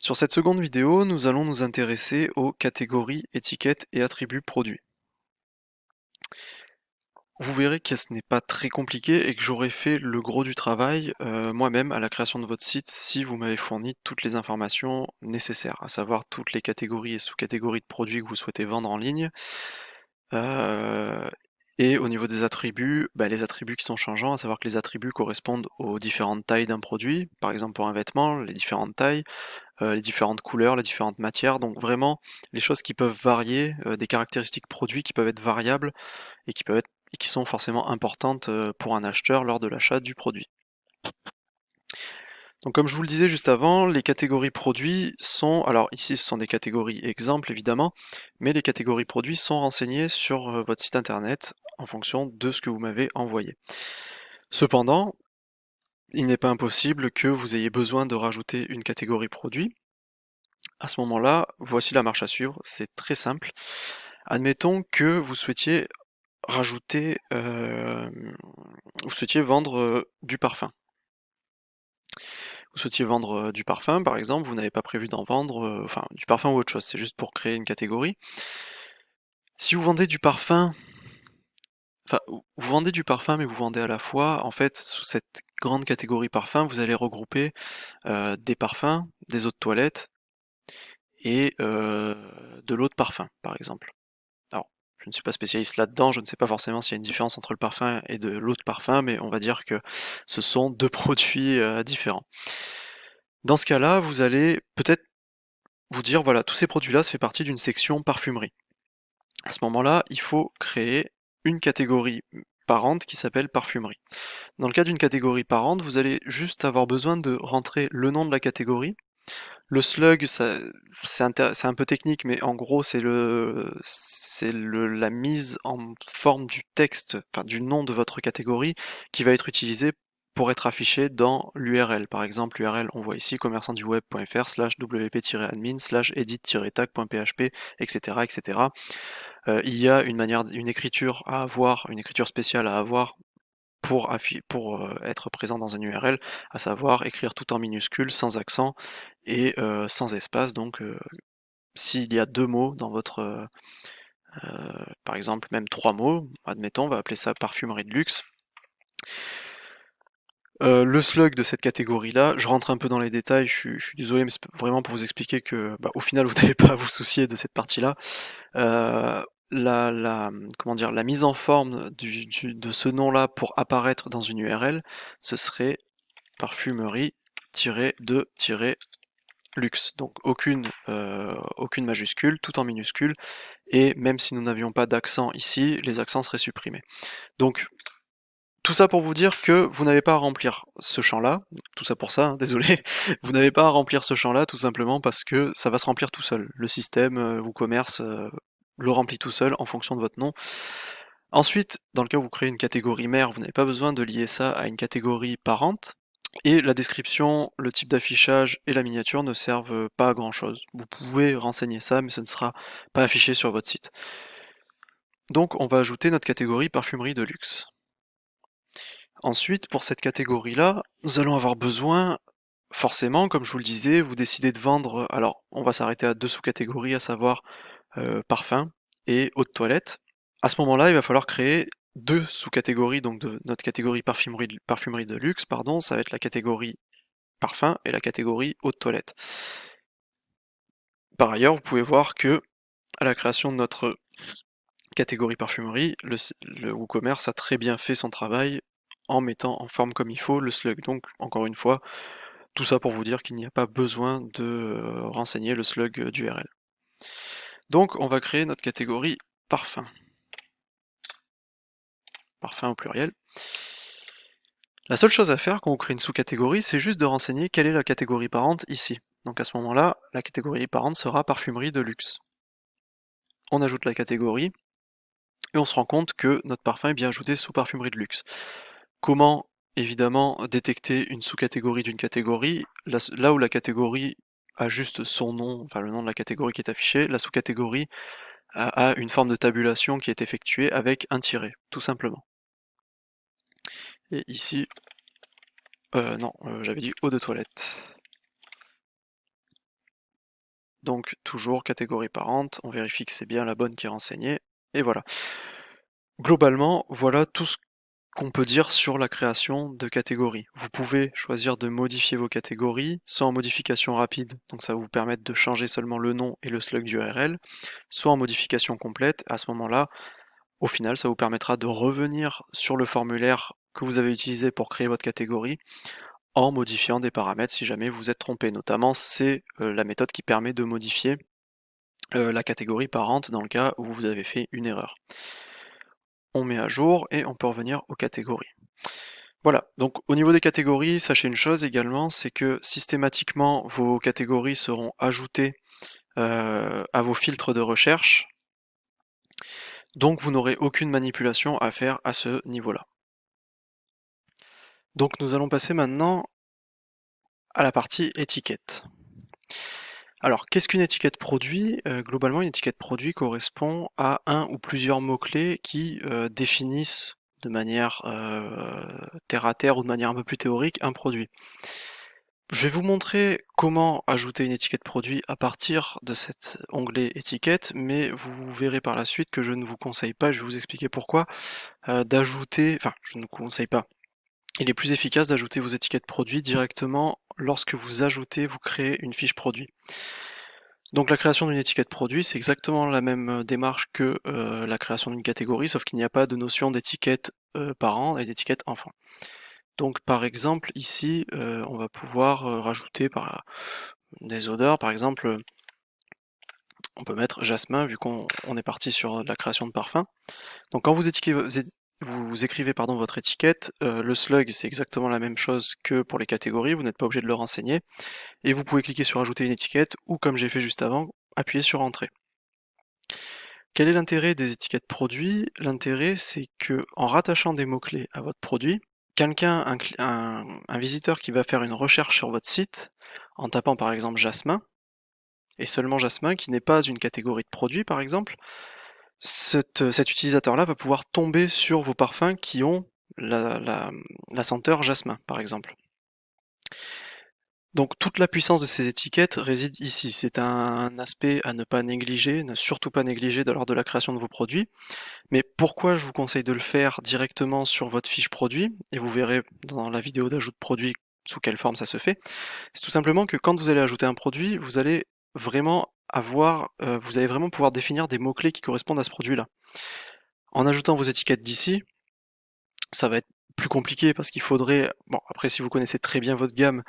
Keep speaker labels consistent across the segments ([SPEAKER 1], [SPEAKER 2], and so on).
[SPEAKER 1] Sur cette seconde vidéo, nous allons nous intéresser aux catégories, étiquettes et attributs produits. Vous verrez que ce n'est pas très compliqué et que j'aurais fait le gros du travail moi-même à la création de votre site si vous m'avez fourni toutes les informations nécessaires, à savoir toutes les catégories et sous-catégories de produits que vous souhaitez vendre en ligne. Euh, et au niveau des attributs, les attributs qui sont changeants, à savoir que les attributs correspondent aux différentes tailles d'un produit, par exemple pour un vêtement, les différentes tailles, les différentes couleurs, les différentes matières, donc vraiment les choses qui peuvent varier, des caractéristiques produits qui peuvent être variables et qui sont forcément importantes pour un acheteur lors de l'achat du produit. Donc comme je vous le disais juste avant, les catégories produits sont, alors ici ce sont des catégories exemples évidemment, mais les catégories produits sont renseignées sur votre site internet en fonction de ce que vous m'avez envoyé. Cependant, il n'est pas impossible que vous ayez besoin de rajouter une catégorie produit. À ce moment-là, voici la marche à suivre, c'est très simple. Admettons que vous souhaitiez rajouter, vous souhaitiez vendre du parfum. Vous souhaitiez vendre du parfum, par exemple, vous n'avez pas prévu d'en vendre, enfin du parfum ou autre chose, c'est juste pour créer une catégorie. Si vous vendez du parfum, enfin vous vendez du parfum, mais vous vendez à la fois, en fait, sous cette grande catégorie parfum, vous allez regrouper des parfums, des eaux de toilette et de l'eau de parfum, par exemple. Alors, je ne suis pas spécialiste là-dedans, je ne sais pas forcément s'il y a une différence entre le parfum et de l'eau de parfum, mais on va dire que ce sont deux produits différents. Dans ce cas-là, vous allez peut-être vous dire, voilà, tous ces produits-là, ça fait partie d'une section parfumerie. À ce moment-là, il faut créer une catégorie parente qui s'appelle parfumerie. Dans le cas d'une catégorie parente, vous allez juste avoir besoin de rentrer le nom de la catégorie. Le slug, c'est un peu technique, mais en gros, la mise en forme du texte, enfin du nom de votre catégorie, qui va être utilisé pour être affiché dans l'URL. Par exemple, l'URL, on voit ici commerçantduweb.fr/wp-admin/edit-tag.php, etc., etc. Il y a une écriture à avoir, une écriture spéciale à avoir pour être présent dans un URL, à savoir écrire tout en minuscules, sans accent et sans espace. Donc s'il y a deux mots dans votre, par exemple même trois mots, admettons, on va appeler ça parfumerie de luxe. Le slug de cette catégorie-là, je rentre un peu dans les détails, je suis désolé, mais c'est vraiment pour vous expliquer que, au final, vous n'avez pas à vous soucier de cette partie-là. Comment dire, la mise en forme de ce nom-là pour apparaître dans une URL, ce serait parfumerie-de-luxe. Donc aucune majuscule, tout en minuscule, et même si nous n'avions pas d'accent ici, les accents seraient supprimés. Donc tout ça pour vous dire que vous n'avez pas à remplir ce champ-là, tout ça pour ça, hein, désolé, vous n'avez pas à remplir ce champ-là tout simplement parce que ça va se remplir tout seul. Le système, WooCommerce, le remplit tout seul en fonction de votre nom. Ensuite, dans le cas où vous créez une catégorie mère, vous n'avez pas besoin de lier ça à une catégorie parente, et la description, le type d'affichage et la miniature ne servent pas à grand chose. Vous pouvez renseigner ça, mais ce ne sera pas affiché sur votre site. Donc on va ajouter notre catégorie parfumerie de luxe. Ensuite, pour cette catégorie-là, nous allons avoir besoin, forcément, comme je vous le disais, vous décidez de vendre, alors on va s'arrêter à deux sous-catégories, à savoir parfum et eau de toilette. À ce moment-là, il va falloir créer deux sous-catégories, donc de notre catégorie parfumerie de luxe, pardon, ça va être la catégorie parfum et la catégorie eau de toilette. Par ailleurs, vous pouvez voir que à la création de notre catégorie parfumerie, le WooCommerce a très bien fait son travail en mettant en forme comme il faut le slug. Donc, encore une fois, tout ça pour vous dire qu'il n'y a pas besoin de renseigner le slug d'URL. Donc, on va créer notre catégorie parfum. Parfum au pluriel. La seule chose à faire quand on crée une sous-catégorie, c'est juste de renseigner quelle est la catégorie parente ici. Donc à ce moment-là, la catégorie parente sera parfumerie de luxe. On ajoute la catégorie, et on se rend compte que notre parfum est bien ajouté sous parfumerie de luxe. Comment, évidemment, détecter une sous-catégorie d'une catégorie? Là où la catégorie a juste son nom, enfin le nom de la catégorie qui est affiché, la sous-catégorie a une forme de tabulation qui est effectuée avec un tiret, tout simplement. Et ici, non, j'avais dit eau de toilette. Donc toujours catégorie parente, on vérifie que c'est bien la bonne qui est renseignée, et voilà. Globalement, voilà tout ce qu'on peut dire sur la création de catégories. Vous pouvez choisir de modifier vos catégories, soit en modification rapide, donc ça va vous permettre de changer seulement le nom et le slug d'URL, soit en modification complète, à ce moment-là, au final, ça vous permettra de revenir sur le formulaire que vous avez utilisé pour créer votre catégorie, en modifiant des paramètres si jamais vous vous êtes trompé. Notamment, c'est la méthode qui permet de modifier la catégorie parente dans le cas où vous avez fait une erreur. On met à jour et on peut revenir aux catégories. Voilà, donc au niveau des catégories, sachez une chose également, c'est que systématiquement vos catégories seront ajoutées à vos filtres de recherche, donc vous n'aurez aucune manipulation à faire à ce niveau-là. Donc nous allons passer maintenant à la partie étiquette. Alors, qu'est-ce qu'une étiquette produit? Globalement, une étiquette produit correspond à un ou plusieurs mots-clés qui définissent de manière terre à terre ou de manière un peu plus théorique un produit. Je vais vous montrer comment ajouter une étiquette produit à partir de cet onglet étiquette, mais vous verrez par la suite que je ne vous conseille pas, je vais vous expliquer pourquoi, d'ajouter, enfin, je ne vous conseille pas. Il est plus efficace d'ajouter vos étiquettes produits directement lorsque vous créez une fiche produit. Donc la création d'une étiquette produit, c'est exactement la même démarche que la création d'une catégorie, sauf qu'il n'y a pas de notion d'étiquette parent et d'étiquette enfant. Donc par exemple ici, on va pouvoir rajouter des odeurs, par exemple, on peut mettre jasmin vu qu'on est parti sur de la création de parfums. Donc quand vous écrivez pardon, votre étiquette, le slug c'est exactement la même chose que pour les catégories, vous n'êtes pas obligé de le renseigner, et vous pouvez cliquer sur ajouter une étiquette, ou comme j'ai fait juste avant, appuyer sur entrée. Quel est l'intérêt des étiquettes produits? L'intérêt, c'est que en rattachant des mots-clés à votre produit, quelqu'un, un visiteur qui va faire une recherche sur votre site, en tapant par exemple jasmin, et seulement jasmin, qui n'est pas une catégorie de produit par exemple, cet utilisateur-là va pouvoir tomber sur vos parfums qui ont la senteur jasmin par exemple. Donc toute la puissance de ces étiquettes réside ici. C'est un aspect à ne pas négliger, ne surtout pas négliger lors de la création de vos produits. Mais pourquoi je vous conseille de le faire directement sur votre fiche produit, et vous verrez dans la vidéo d'ajout de produit sous quelle forme ça se fait, c'est tout simplement que quand vous allez ajouter un produit, vous allez vous allez vraiment pouvoir définir des mots-clés qui correspondent à ce produit-là. En ajoutant vos étiquettes d'ici, ça va être plus compliqué parce qu'il faudrait, bon après si vous connaissez très bien votre gamme,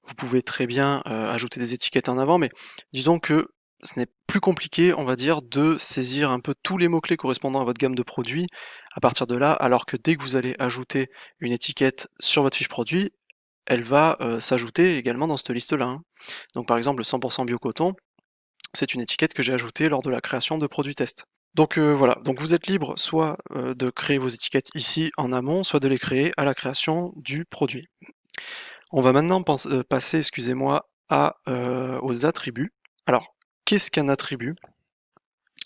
[SPEAKER 1] vous pouvez très bien ajouter des étiquettes en avant, mais disons que ce n'est plus compliqué, on va dire, de saisir un peu tous les mots-clés correspondant à votre gamme de produits à partir de là, alors que dès que vous allez ajouter une étiquette sur votre fiche produit, elle va s'ajouter également dans cette liste-là, hein. Donc par exemple, le 100% bio coton, c'est une étiquette que j'ai ajoutée lors de la création de produits test. Donc voilà, donc vous êtes libre soit de créer vos étiquettes ici en amont, soit de les créer à la création du produit. On va maintenant passer, excusez-moi, aux attributs. Alors, qu'est-ce qu'un attribut?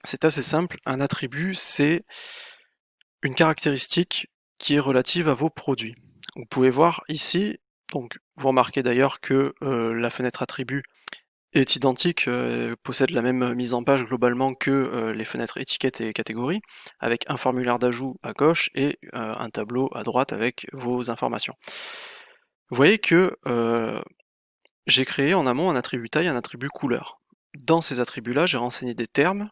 [SPEAKER 1] C'est assez simple, un attribut, c'est une caractéristique qui est relative à vos produits. Vous pouvez voir ici, donc vous remarquez d'ailleurs que la fenêtre attribut est identique, possède la même mise en page globalement que les fenêtres étiquettes et catégories, avec un formulaire d'ajout à gauche et un tableau à droite avec vos informations. Vous voyez que j'ai créé en amont un attribut taille et un attribut couleur. Dans ces attributs-là, j'ai renseigné des termes,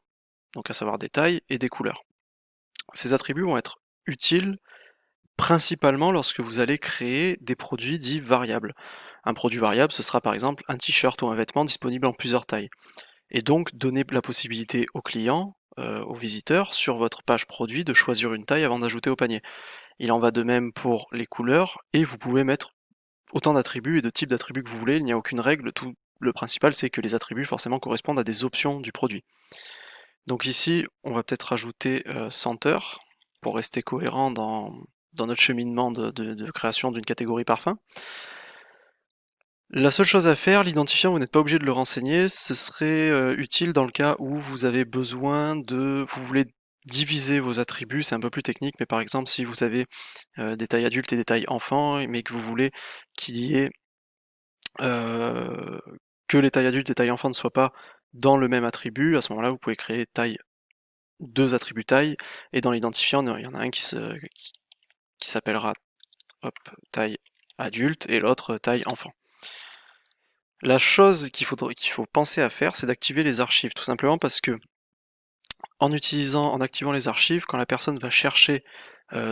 [SPEAKER 1] donc à savoir des tailles et des couleurs. Ces attributs vont être utiles principalement lorsque vous allez créer des produits dits variables. Un produit variable, ce sera par exemple un t-shirt ou un vêtement disponible en plusieurs tailles. Et donc donner la possibilité au client, au visiteur, sur votre page produit, de choisir une taille avant d'ajouter au panier. Il en va de même pour les couleurs, et vous pouvez mettre autant d'attributs et de types d'attributs que vous voulez, il n'y a aucune règle, tout le principal c'est que les attributs forcément correspondent à des options du produit. Donc ici, on va peut-être rajouter senteur, pour rester cohérent dans notre cheminement de création d'une catégorie parfum. La seule chose à faire, l'identifiant, vous n'êtes pas obligé de le renseigner, ce serait utile dans le cas où vous avez besoin vous voulez diviser vos attributs, c'est un peu plus technique, mais par exemple si vous avez des tailles adultes et des tailles enfants, mais que vous voulez qu'il y ait que les tailles adultes et tailles enfants ne soient pas Dans le même attribut, à ce moment-là, vous pouvez créer taille, deux attributs taille, et dans l'identifiant, il y en a un qui s'appellera taille adulte et l'autre taille enfant. La chose qu'il faut penser à faire, c'est d'activer les archives, tout simplement parce que en activant les archives, quand la personne va chercher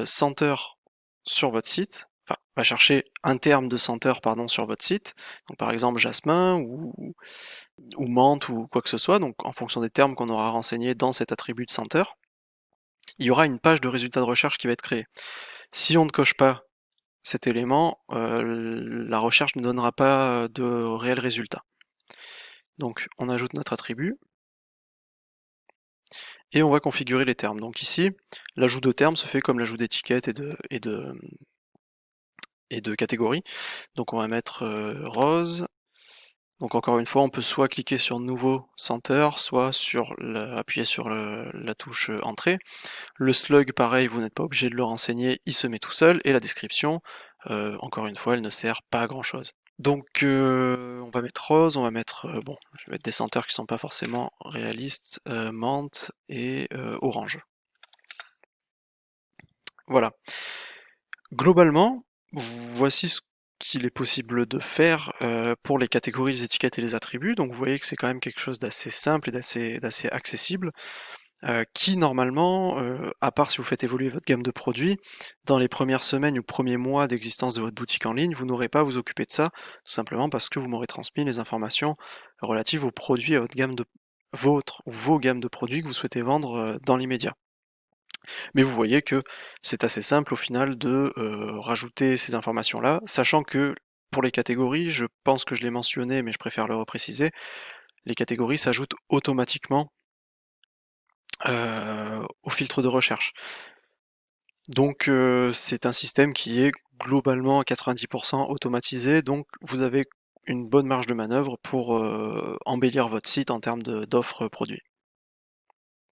[SPEAKER 1] Center sur votre site, enfin, va chercher un terme de Center, pardon, sur votre site, donc par exemple Jasmin ou Menthe ou quoi que ce soit, donc en fonction des termes qu'on aura renseignés dans cet attribut de Center, il y aura une page de résultats de recherche qui va être créée. Si on ne coche pas cet élément, la recherche ne donnera pas de réels résultats. Donc on ajoute notre attribut, et on va configurer les termes. Donc ici, l'ajout de termes se fait comme l'ajout d'étiquettes et de catégories. Donc on va mettre rose. Donc encore une fois, on peut soit cliquer sur nouveau center, soit appuyer sur la touche entrée. Le slug, pareil, vous n'êtes pas obligé de le renseigner, il se met tout seul. Et la description, encore une fois, elle ne sert pas à grand chose. Donc on va mettre rose, on va mettre, bon, je vais mettre des centers qui sont pas forcément réalistes, menthe et orange. Voilà. Globalement, voici ce qu'il est possible de faire pour les catégories, les étiquettes et les attributs. Donc vous voyez que c'est quand même quelque chose d'assez simple et d'assez accessible, qui normalement, à part si vous faites évoluer votre gamme de produits, dans les premières semaines ou premiers mois d'existence de votre boutique en ligne, vous n'aurez pas à vous occuper de ça, tout simplement parce que vous m'aurez transmis les informations relatives aux produits, à votre gamme de vos gammes de produits que vous souhaitez vendre dans l'immédiat. Mais vous voyez que c'est assez simple au final de rajouter ces informations-là, sachant que pour les catégories, je pense que je l'ai mentionné, mais je préfère le repréciser, les catégories s'ajoutent automatiquement au filtre de recherche. Donc c'est un système qui est globalement à 90% automatisé, donc vous avez une bonne marge de manœuvre pour embellir votre site en termes d'offres produits.